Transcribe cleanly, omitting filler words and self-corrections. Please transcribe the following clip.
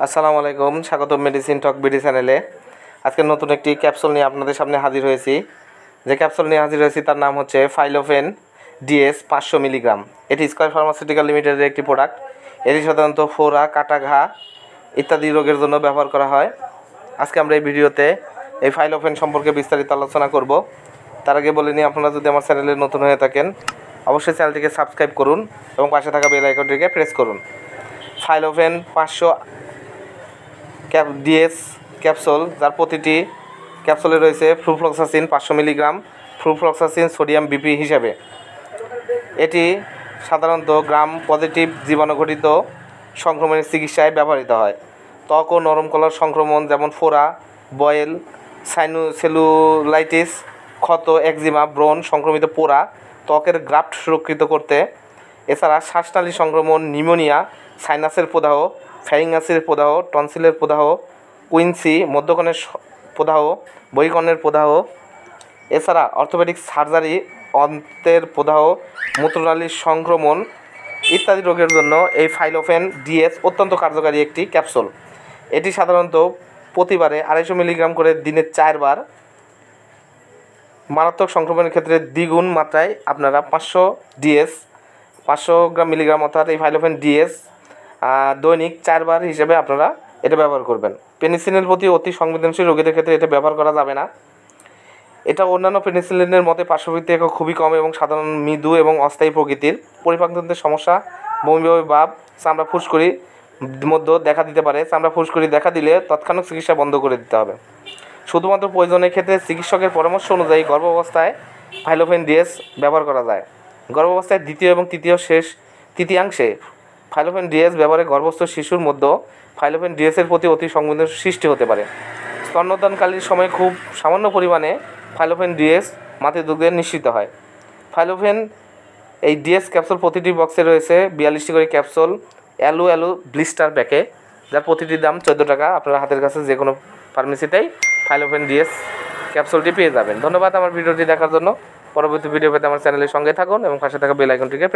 আসসালামু আলাইকুম, স্বাগতম মেডিসিন টক বিডি চ্যানেলে। আজকে নতুন একটি ক্যাপসুল নিয়ে আপনাদের সামনে হাজির হয়েছি। যে ক্যাপসুল নিয়ে হাজির হয়েছি তার নাম হচ্ছে ফাইলোফেন ডিএস 500 মিলিগ্রাম। এটি স্কয়ার ফার্মাসিউটিক্যাল লিমিটেডের একটি প্রোডাক্ট। এটি সাধারণত ফোড়া, কাটা ঘা ইত্যাদি রোগের জন্য ব্যবহার করা হয়। আজকে আমরা এই ভিডিওতে এই ফাইলোফেন সম্পর্কে বিস্তারিত আলোচনা করব। তার আগে বলে নিই, আপনারা যদি আমার চ্যানেলে নতুন হয়ে থাকেন অবশ্যই চ্যানেলটিকে সাবস্ক্রাইব করুন এবং পাশে থাকা বেল আইকনটিকে প্রেস করুন। ফাইলোফেন 500 ডিএস ক্যাপসুল, যার প্রতিটি ক্যাপসুলে রয়েছে ফ্লুফ্লক্সাসিন 500 মিলিগ্রাম, ফ্লুফ্লক্সাসিন সোডিয়াম বিপি হিসাবে। এটি সাধারণত গ্রাম পজিটিভ জীবাণুঘটিত সংক্রমণের চিকিৎসায় ব্যবহৃত হয়। ত্বক ও নরম কলার সংক্রমণ যেমন ফোড়া, বয়েল, সেলুলাইটিস, ক্ষত, একজিমা, ব্রণ সংক্রমিত পোড়া, ত্বকের গ্রাফট সুরক্ষিত করতে। এছাড়া শ্বাসনালী সংক্রমণ, নিউমোনিয়া, সাইনাসের প্রদাহ, ফ্যারিঙ্গাসের প্রদাহ, টনসিলের প্রদাহ, কুইন্সি, মধ্যকর্ণের প্রদাহ, বহিকর্ণের প্রদাহ, এছাড়া অর্থোপেডিক সার্জারি, অন্ত্রের প্রদাহ, মূত্রনালীর সংক্রমণ ইত্যাদি রোগের জন্য এই ফাইলোফেন ডিএস অত্যন্ত কার্যকারী একটি ক্যাপসুল। এটি সাধারণত প্রতিবারে 250 মিলিগ্রাম করে দিনে 4 বার। মারাত্মক সংক্রমণের ক্ষেত্রে দ্বিগুণ মাত্রায় আপনারা 500 গ্রাম মিলিগ্রাম অর্থাৎ এই ফাইলোফেন ডিএস দৈনিক 4 বার হিসেবে আপনারা এটা ব্যবহার করবেন। পেনিসিলিনের প্রতি অতি সংবেদনশীল রোগীদের ক্ষেত্রে এটা ব্যবহার করা যাবে না। এটা অন্যান্য পেনিসিলিনের মতে পার্শ্বপ্রতিক্রিয়া খুবই কম এবং সাধারণ মৃদু এবং অস্থায়ী প্রকৃতির। পরিপাকতন্ত্রের সমস্যা, বমি ভাব, চামড়া ফুসকুড়ির মধ্যে দেখা দিতে পারে। চামড়া ফুসকুড়ি দেখা দিলে তৎক্ষণাৎ চিকিৎসা বন্ধ করে দিতে হবে। শুধুমাত্র প্রয়োজনের ক্ষেত্রে চিকিৎসকের পরামর্শ অনুযায়ী গর্ভাবস্থায় ফাইলোফেন ডিএস ব্যবহার করা যায়। গর্ভাবস্থায় দ্বিতীয় এবং তৃতীয়াংশে ফাইলোফেন ডিএস ব্যবহারে গর্ভস্থ শিশুর মধ্যে ফাইলোফেন ডিএসের প্রতি অতি সংবেদনশীল সৃষ্টি হতে পারে। স্তন্যদানকালীন সময়ে খুব সামান্য পরিমাণে ফাইলোফেন ডিএস মাতৃদুগ্ধে নিঃসৃত হয়। ফাইলোফেন এই ডিএস ক্যাপসুল প্রতিটি বক্সে রয়েছে 42টি করে ক্যাপসুল অ্যালু ব্লিস্টার প্যাকে, যার প্রতিটির দাম 14 টাকা। আপনারা হাতের কাছে যে কোনো ফার্মেসিতেই ফাইলোফেন ডিএস ক্যাপসুলটি পেয়ে যাবেন। ধন্যবাদ আমার ভিডিওটি দেখার জন্য। পরবর্তী ভিডিও পেতে আমার চ্যানেলের সঙ্গে থাকুন এবং পাশে থাকা বেল আইকনটিকে